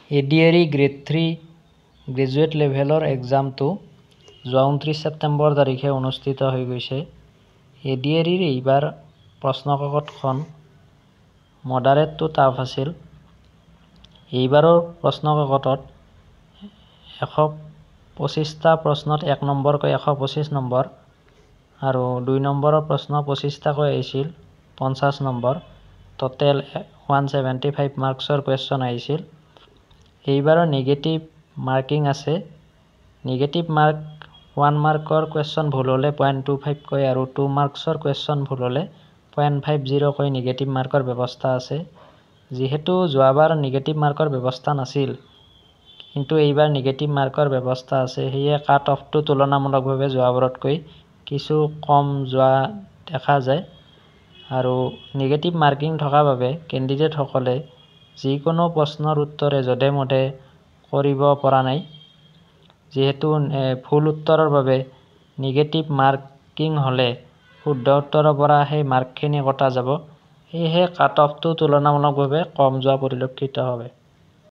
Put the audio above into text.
ADRE grade 3 graduate লেভেলৰ এক্সামটো যোৱা 29 ছেপ্টেম্বৰ তাৰিখে অনুষ্ঠিত হৈ গৈছে। এডিআৰইৰ এইবাৰ প্ৰশ্নকাকতখন মডাৰেট টু টাফ আছিল। এইবাৰৰ প্ৰশ্নকাকতত 125টা প্ৰশ্নত 1 নম্বৰকৈ 125 নম্বৰ আৰু 2 নম্বৰৰ প্ৰশ্ন 25টাকৈ আহিছিল 50 নম্বৰ। টোটেল 175 মাৰ্কছৰ কুৱেশ্যন আহিছিল। এইবাৰৰ নিগেটিভ মাৰ্কিং আছে। নিগেটিভ মাৰ্ক 1 মাৰ্কৰ কুৱেশ্যন ভুল হ'লে 0.25 কৈ আৰু 2 মাৰ্কছৰ কুৱেশ্যন ভুল হ'লে 0.50 কৈ নিগেটিভ মাৰ্কৰ ব্যৱস্থা আছে। যিহেতু যোৱাবাৰ নিগেটিভ মাৰ্কৰ ব্যৱস্থা নাছিল, কিন্তু এইবাৰ নিগেটিভ মাৰ্কৰ ব্যৱস্থা আছে, সেয়ে কাট অফটো তুলনামূলকভাৱে যোৱাবাৰতকৈ কিছু কম যোৱা দেখা যায়। আৰু নিগেটিভ মাৰ্কিং থকা বাবে কেণ্ডিডেটসকলে যিকোনো প্ৰশ্নৰ উত্তৰে যধে মধে কৰিব পৰা নাই। যিহেতু ভুল উত্তৰৰ বাবে নিগেটিভ মাৰ্কিং হ'লে শুদ্ধ উত্তৰৰ পৰা সেই মাৰ্কখিনি কটা যাব, সেয়েহে কাট অফটো তুলনামূলকভাৱে কম যোৱা পৰিলক্ষিত হয়।